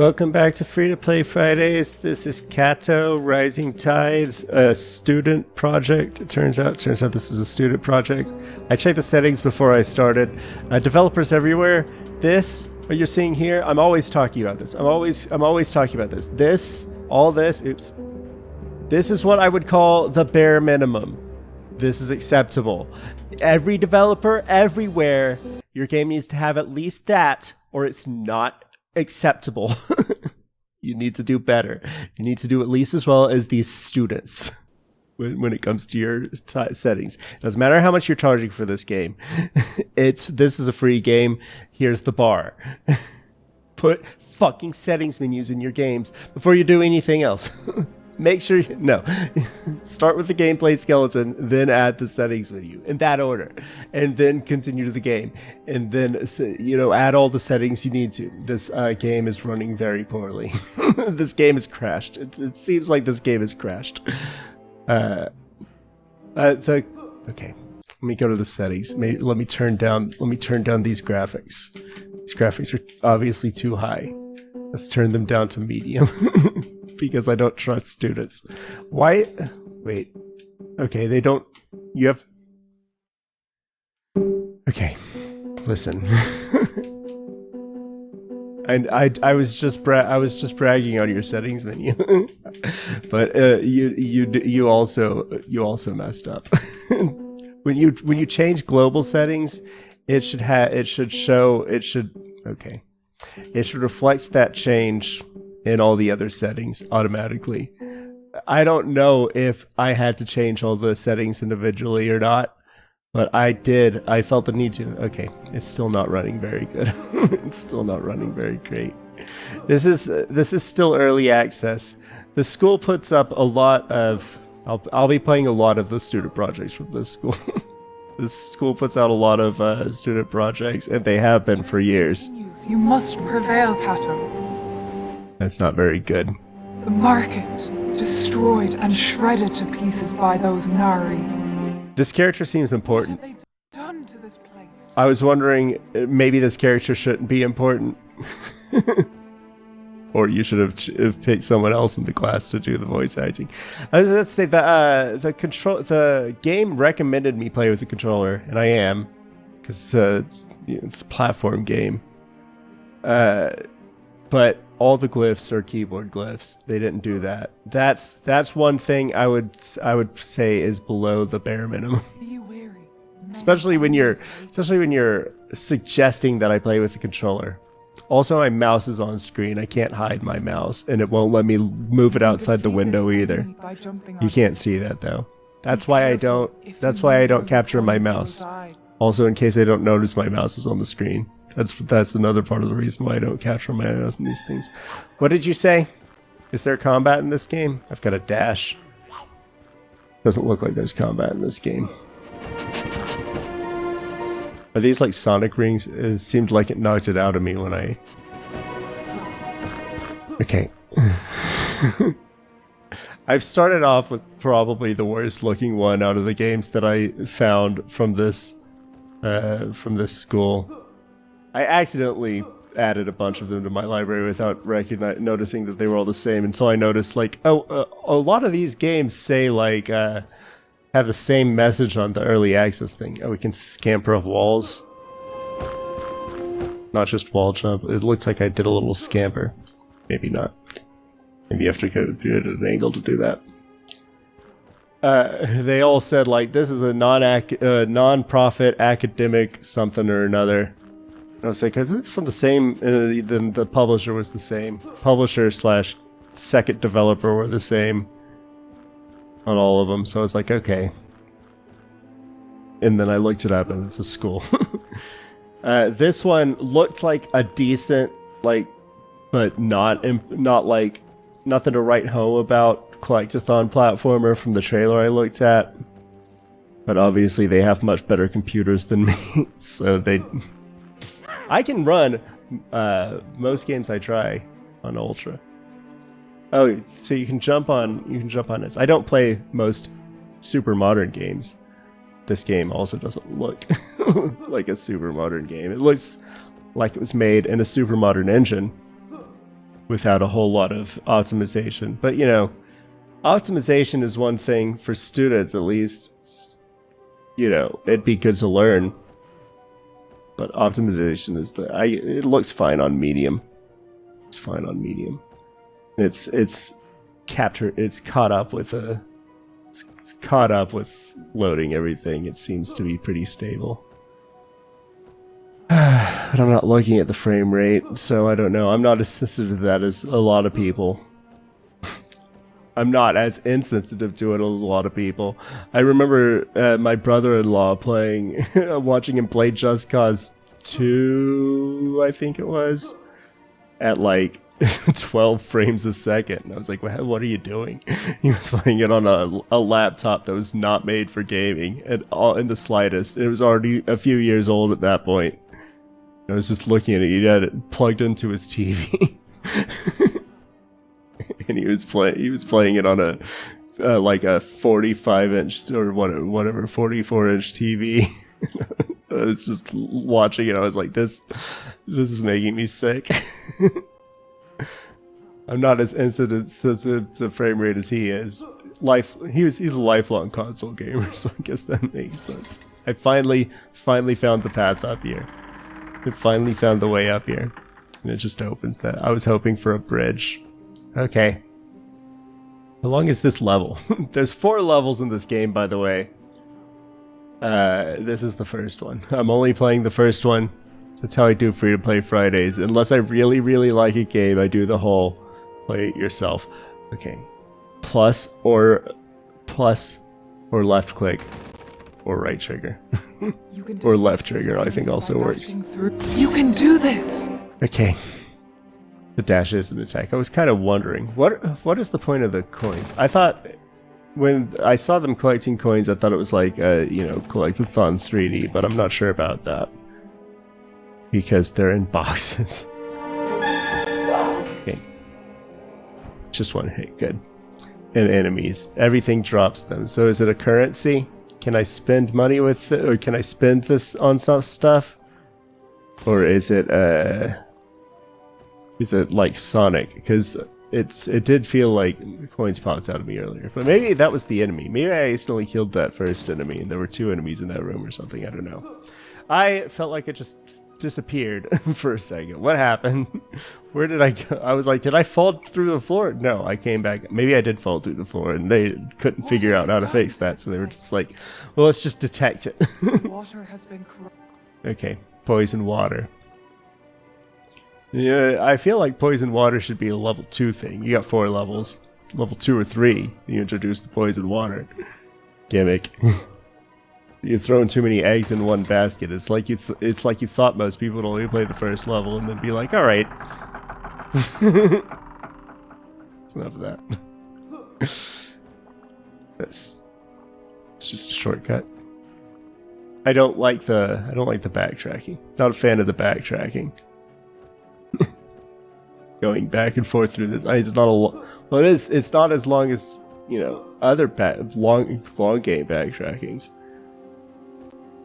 Welcome back to Free to Play Fridays. This is Katto, Rising Tides, a student project. It turns out this is a student project. I checked the settings before I started. Developers everywhere. This, what you're seeing here, I'm always talking about this. I'm always talking about this. Oops. This is what I would call the bare minimum. This is acceptable. Every developer, everywhere, your game needs to have at least that, or it's not acceptable. You need to do better. You need to do at least as well as these students when it comes to your settings. It doesn't matter how much you're charging for this game. This is a free game. Here's the bar. Put fucking settings menus in your games before you do anything else. Make sure start with the gameplay skeleton, then add the settings menu in that order, and then continue to the game, and then add all the settings you need to. This game is running very poorly. This game has crashed. It seems like this game has crashed. Okay, let me go to the settings. Let me turn down these graphics. These graphics are obviously too high. Let's turn them down to medium. Because I don't trust students. Why? Wait. Okay, they don't. You have. Okay, listen. And I was just bragging on your settings menu, but you also messed up. when you change global settings, it should reflect that change in all the other settings automatically. I don't know if I had to change all the settings individually or not, but I did. I felt the need to. Okay, it's still not running very good. It's still not running very great. This is still early access. The school puts up a lot of. I'll be playing a lot of the student projects from this school. This school puts out a lot of student projects, and they have been for years. You must prevail, Katto. That's not very good. The market, destroyed and shredded to pieces by those Nari. This character seems important. What have they done to this place? I was wondering, maybe this character shouldn't be important. Or you should have picked someone else in the class to do the voice acting. Let's say the game recommended me play with the controller, and I am, because it's a platform game. But all the glyphs are keyboard glyphs. They didn't do that. That's one thing I would say is below the bare minimum. Especially when you're suggesting that I play with the controller. Also, my mouse is on screen. I can't hide my mouse, and it won't let me move it outside the window either. You can't see that though. That's why I don't capture my mouse. Also, in case they don't notice my mouse is on the screen. That's another part of the reason why I don't capture my mouse in these things. What did you say? Is there combat in this game? I've got a dash. Doesn't look like there's combat in this game. Are these like Sonic rings? It seemed like it knocked it out of me when I... Okay. I've started off with probably the worst looking one out of the games that I found from this school. I accidentally added a bunch of them to my library without noticing that they were all the same until I noticed, like, a lot of these games say, like, have the same message on the early access thing. Oh, we can scamper up walls. Not just wall jump. It looks like I did a little scamper. Maybe not. Maybe you have to go at an angle to do that. They all said, like, this is a non-profit academic something or another. I was like, this is from the same, then the publisher was the same. Publisher / second developer were the same on all of them, so I was like, okay. And then I looked it up and it's a school. This one looked like a decent, like, but not like, nothing to write home about collectathon platformer from the trailer I looked at. But obviously they have much better computers than me, so I can run most games I try on Ultra. Oh, so you can jump on it. I don't play most super modern games. This game also doesn't look like a super modern game. It looks like it was made in a super modern engine. without a whole lot of optimization. But you know, optimization is one thing for students, at least. You know, it'd be good to learn. But optimization is it looks fine on medium. It's fine on medium. It's caught up with it's caught up with loading everything. It seems to be pretty stable. But I'm not looking at the frame rate, so I don't know. I'm not as sensitive to that as a lot of people. I'm not as insensitive to it as a lot of people. I remember my brother-in-law playing, watching him play Just Cause 2, I think it was, at like 12 frames a second. I was like, what are you doing? He was playing it on a laptop that was not made for gaming at all in the slightest. It was already a few years old at that point. I was just looking at it. He had it plugged into his TV. And he was playing it on a like a 45-inch or whatever 44-inch TV. I was just watching it. I was like, this is making me sick. I'm not as sensitive to frame rate as he is. He's a lifelong console gamer, so I guess that makes sense. I finally found the path up here. I finally found the way up here, and it just opens that. I was hoping for a bridge. Okay. How long is this level? There's 4 levels in this game, by the way. This is the first one. I'm only playing the first one. That's how I do free-to-play Fridays. Unless I really, really like a game, I do the whole play it yourself. Okay. Plus or left click. Or right trigger. Or left trigger, I think also works. You can do this! Okay. The dash is an attack. I was kind of wondering, what is the point of the coins? I thought, when I saw them collecting coins, I thought it was like, you know, Collectathon 3D, but I'm not sure about that. Because they're in boxes. Okay. Just one hit, good. And enemies. Everything drops them. So is it a currency? Can I spend money with it, or can I spend this on some stuff? Or is it like Sonic? Because it did feel like the coins popped out of me earlier. But maybe that was the enemy. Maybe I accidentally killed that first enemy and there were 2 enemies in that room or something. I don't know. I felt like it just disappeared for a second. What happened? Where did I go? I was like, did I fall through the floor? No, I came back. Maybe I did fall through the floor and they couldn't figure out how to fix that. So they were just like, well, let's just detect it. Water has been corrupted. Okay, poison water. Yeah, I feel like poison water should be a level 2 thing. You got 4 levels. Level 2 or 3, you introduce the poison water. Gimmick. You're throwing too many eggs in one basket. It's like you thought most people would only play the first level and then be like, all right. It's enough of that. It's just a shortcut. I don't like the backtracking. Not a fan of the backtracking. Going back and forth through this. It's not well, it's not as long as, you know, other long game backtrackings.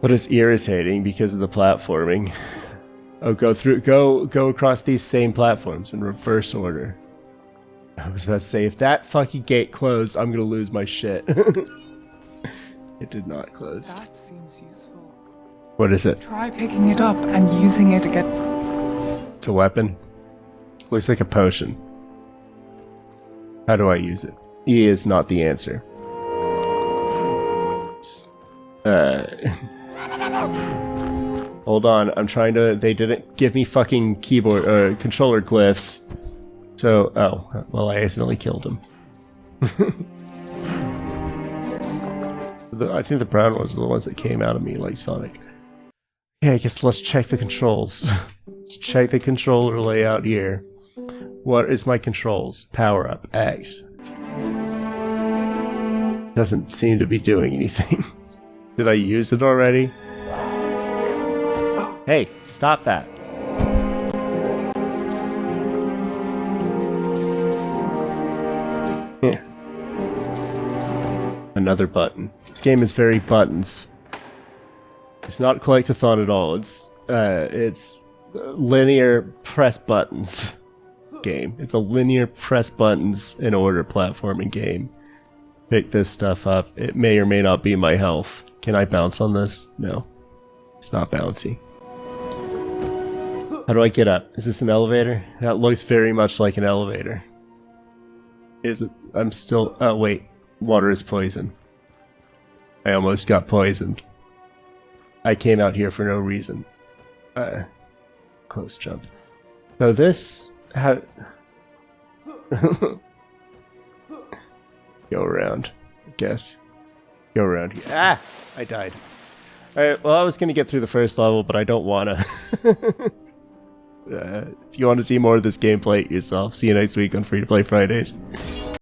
But it's irritating because of the platforming. Oh, go across these same platforms in reverse order. I was about to say, if that fucking gate closed, I'm gonna lose my shit. It did not close. That seems useful. What is it? Try picking it up and using it again. It's a weapon. Looks like a potion. How do I use it? E is not the answer. Hold on, I'm trying to. They didn't give me fucking keyboard or controller glyphs. So, oh, well, I accidentally killed him. I think the brown ones are the ones that came out of me like Sonic. Yeah, I guess let's check the controls. Let's check the controller layout here. What is my controls? Power up, X. Doesn't seem to be doing anything. Did I use it already? Hey, stop that. Yeah. Another button. This game is very buttons. It's not Collectathon at all. It's linear press buttons. game. It's a linear press buttons in order platforming game. Pick this stuff up. It may or may not be my health. Can I bounce on this? No. It's not bouncy. How do I get up? Is this an elevator? That looks very much like an elevator. Is it? I'm still... Oh, wait. Water is poison. I almost got poisoned. I came out here for no reason. Close jump. So this... How... Go around, I guess. Go around here. Ah! I died. Alright, well I was gonna get through the first level, but I don't wanna. If you want to see more of this gameplay yourself, see you next week on Free to Play Fridays.